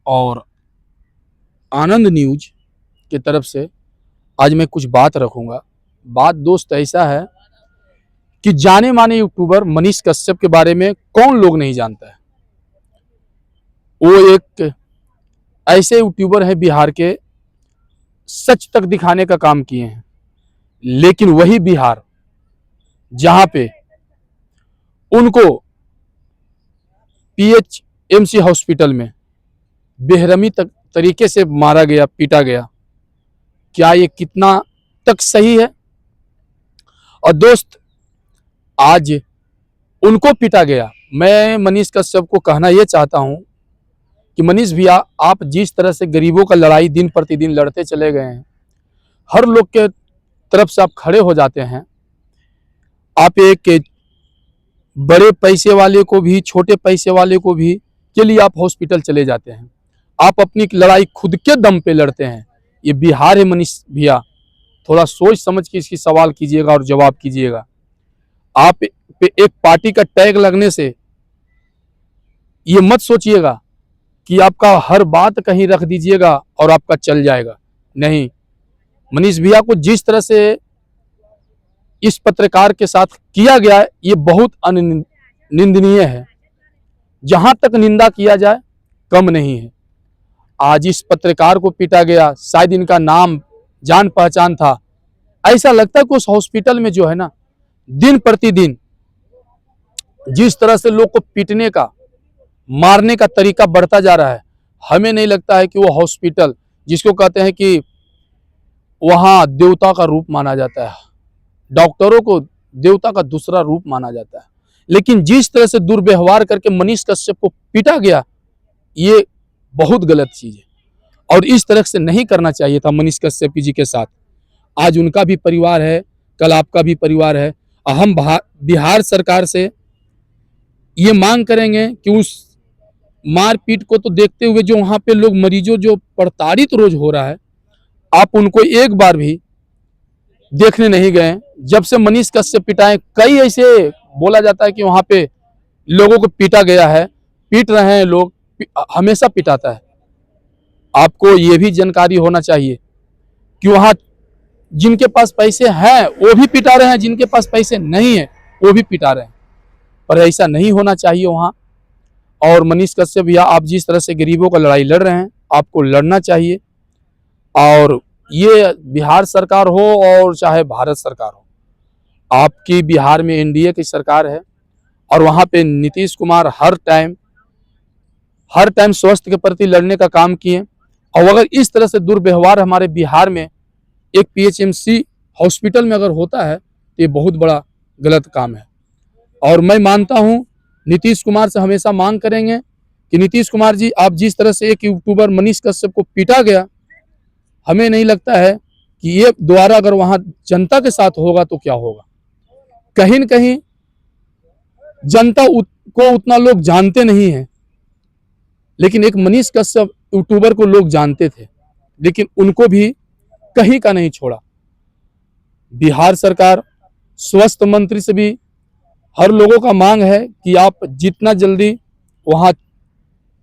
और आनंद न्यूज की तरफ से आज मैं कुछ बात रखूंगा। बात दोस्त ऐसा है कि जाने माने यूट्यूबर मनीष कश्यप के बारे में कौन लोग नहीं जानता है। वो एक ऐसे यूट्यूबर है बिहार के, सच तक दिखाने का काम किए हैं, लेकिन वही बिहार जहां पे उनको पीएचएमसी हॉस्पिटल में बेरहमी तरीके से मारा गया, पीटा गया, क्या ये कितना तक सही है? और दोस्त, आज उनको पीटा गया। मैं मनीष कश्यप को कहना ये चाहता हूं कि मनीष भैया, आप जिस तरह से गरीबों का लड़ाई दिन प्रतिदिन लड़ते चले गए हैं, हर लोग के तरफ से आप खड़े हो जाते हैं। आप एक बड़े पैसे वाले को भी, छोटे पैसे वाले को भी के लिए आप हॉस्पिटल चले जाते हैं। आप अपनी लड़ाई खुद के दम पे लड़ते हैं। ये बिहार है मनीष भैया, थोड़ा सोच समझ के इसकी सवाल कीजिएगा और जवाब कीजिएगा। आप पे एक पार्टी का टैग लगने से ये मत सोचिएगा कि आपका हर बात कहीं रख दीजिएगा और आपका चल जाएगा। नहीं, मनीष भैया को जिस तरह से इस पत्रकार के साथ किया गया है, ये बहुत निंदनीय है। जहां तक निंदा किया जाए कम नहीं है। आज इस पत्रकार को पीटा गया, शायद इनका नाम जान पहचान था। ऐसा लगता है कि उस हॉस्पिटल में जो है ना, दिन प्रतिदिन जिस तरह से लोग को पीटने का, मारने का तरीका बढ़ता जा रहा है, हमें नहीं लगता है कि वो हॉस्पिटल, जिसको कहते हैं कि वहां देवता का रूप माना जाता है, डॉक्टरों को देवता का दूसरा रूप माना जाता है, लेकिन जिस तरह से दुर्व्यवहार करके मनीष कश्यप को पीटा गया, ये बहुत गलत चीज है और इस तरह से नहीं करना चाहिए था मनीष कश्यप जी के साथ। आज उनका भी परिवार है, कल आपका भी परिवार है। हम बिहार सरकार से ये मांग करेंगे कि उस मारपीट को तो देखते हुए जो वहां पे लोग, मरीजों जो प्रताड़ित रोज हो रहा है, आप उनको एक बार भी देखने नहीं गए। जब से मनीष कश्यप पिटाए, कई ऐसे बोला जाता है कि वहां पे लोगों को पीटा गया है, पीट रहे हैं लोग, हमेशा पिटाता है। आपको ये भी जानकारी होना चाहिए कि वहां जिनके पास पैसे हैं वो भी पिटा रहे हैं, जिनके पास पैसे नहीं है वो भी पिटा रहे हैं, पर ऐसा नहीं होना चाहिए वहां। और मनीष कश्यप भैया, आप जिस तरह से गरीबों का लड़ाई लड़ रहे हैं, आपको लड़ना चाहिए। और ये बिहार सरकार हो और चाहे भारत सरकार हो, आपकी बिहार में एनडीए की सरकार है और वहां पे नीतीश कुमार हर टाइम स्वास्थ्य के प्रति लड़ने का काम किए। और अगर इस तरह से दुर्व्यवहार हमारे बिहार में एक पीएचएमसी हॉस्पिटल में अगर होता है तो ये बहुत बड़ा गलत काम है। और मैं मानता हूं, नीतीश कुमार से हमेशा मांग करेंगे कि नीतीश कुमार जी, आप जिस तरह से एक यूट्यूबर मनीष कश्यप को पीटा गया, हमें नहीं लगता है कि ये दोबारा अगर वहां जनता के साथ होगा तो क्या होगा। कहीं न कहीं जनता को उतना लोग जानते नहीं है, लेकिन एक मनीष कश्यप यूट्यूबर को लोग जानते थे, लेकिन उनको भी कहीं का नहीं छोड़ा। बिहार सरकार, स्वास्थ्य मंत्री से भी हर लोगों का मांग है कि आप जितना जल्दी वहां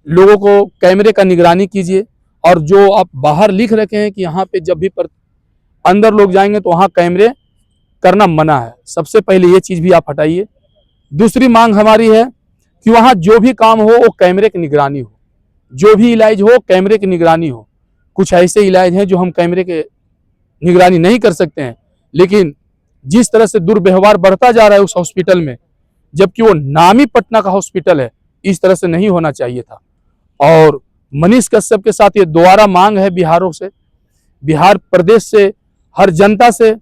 लोगों को कैमरे का निगरानी कीजिए। और जो आप बाहर लिख रखे हैं कि यहाँ पे जब भी अंदर लोग जाएंगे तो वहां कैमरे करना मना है, सबसे पहले ये चीज भी आप हटाइए। दूसरी मांग हमारी है कि वहां जो भी काम हो वो कैमरे की निगरानी हो, जो भी इलाज हो कैमरे की निगरानी हो। कुछ ऐसे इलाज हैं जो हम कैमरे के निगरानी नहीं कर सकते हैं, लेकिन जिस तरह से दुर्व्यवहार बढ़ता जा रहा है उस हॉस्पिटल में, जबकि वो नामी पटना का हॉस्पिटल है, इस तरह से नहीं होना चाहिए था। और मनीष कश्यप के साथ ये दोबारा मांग है बिहारों से, बिहार प्रदेश से, हर जनता से,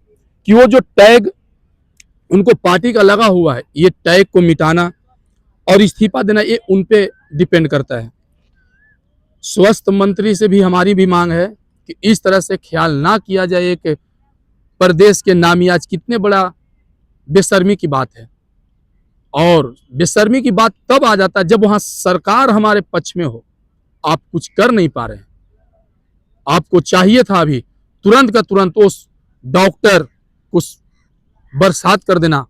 कि वो जो टैग उनको पार्टी का लगा हुआ है, ये टैग को मिटाना और इस्तीफा देना, ये उन पे डिपेंड करता है। स्वास्थ्य मंत्री से भी हमारी भी मांग है कि इस तरह से ख्याल ना किया जाए कि प्रदेश के नामी, आज कितने बड़ा बेशर्मी की बात है। और बेशर्मी की बात तब आ जाता है जब वहां सरकार हमारे पक्ष में हो। आप कुछ कर नहीं पा रहे हैं। आपको चाहिए था अभी तुरंत का तुरंत उस डॉक्टर को बर्खास्त कर देना,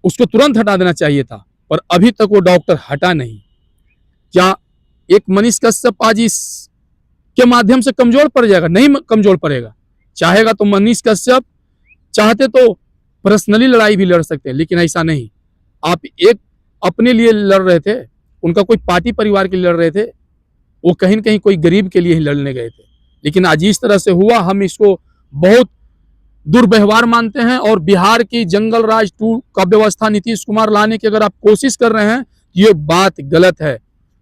उसको तुरंत हटा देना चाहिए था, पर अभी तक वो डॉक्टर हटा नहीं। क्या एक मनीष कश्यप आज इस के माध्यम से कमजोर पड़ जाएगा? नहीं कमजोर पड़ेगा। चाहेगा तो मनीष कश्यप चाहते तो पर्सनली लड़ाई भी लड़ सकते हैं, लेकिन ऐसा नहीं। आप एक अपने लिए लड़ रहे थे, उनका कोई पार्टी परिवार के लिए लड़ रहे थे, वो कहीं न कहीं कोई गरीब के लिए ही लड़ने गए थे। लेकिन आज इस तरह से हुआ, हम इसको बहुत दुर्व्यवहार मानते हैं। और बिहार की जंगल राज 2 का व्यवस्था नीतीश कुमार लाने की अगर आप कोशिश कर रहे हैं, ये बात गलत है।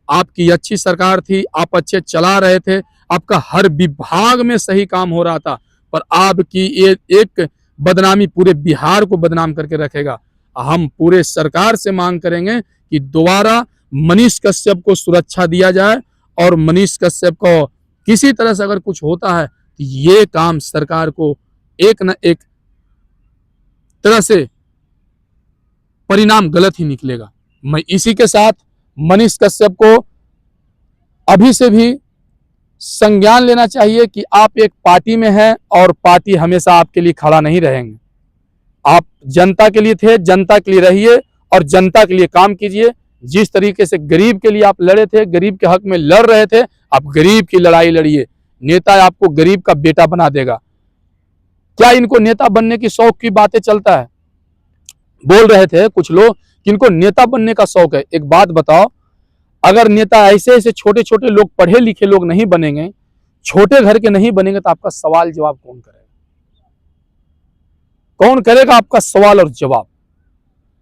आपकी अच्छी सरकार थी, आप अच्छे चला रहे थे, आपका हर विभाग में सही काम हो रहा था, पर आपकी ये एक बदनामी पूरे बिहार को बदनाम करके रखेगा। हम पूरे सरकार से मांग करेंगे कि दोबारा मनीष कश्यप को सुरक्षा दिया जाए, और मनीष कश्यप को किसी तरह से अगर कुछ होता है तो ये काम सरकार को एक न एक तरह से परिणाम गलत ही निकलेगा। मैं इसी के साथ मनीष कश्यप को अभी से भी संज्ञान लेना चाहिए कि आप एक पार्टी में हैं और पार्टी हमेशा आपके लिए खड़ा नहीं रहेंगे। आप जनता के लिए थे, जनता के लिए रहिए और जनता के लिए काम कीजिए। जिस तरीके से गरीब के लिए आप लड़े थे, गरीब के हक में लड़ रहे थे, आप गरीब की लड़ाई लड़िए। नेता आपको गरीब का बेटा बना देगा। क्या इनको नेता बनने की शौक की बातें चलता है? बोल रहे थे कुछ लोग कि इनको नेता बनने का शौक है। एक बात बताओ, अगर नेता ऐसे ऐसे छोटे छोटे लोग, पढ़े लिखे लोग नहीं बनेंगे, छोटे घर के नहीं बनेंगे, तो आपका सवाल जवाब कौन करेगा? कौन करेगा आपका सवाल और जवाब?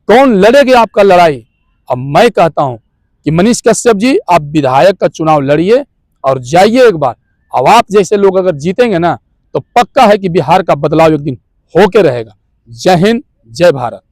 कौन लड़ेगा आपका लड़ाई? अब मैं कहता हूं कि मनीष कश्यप जी, आप विधायक का चुनाव लड़िए और जाइए एक बार। अब आप जैसे लोग अगर जीतेंगे ना, तो पक्का है कि बिहार का बदलाव एक दिन होके रहेगा। जय हिंद, जय भारत।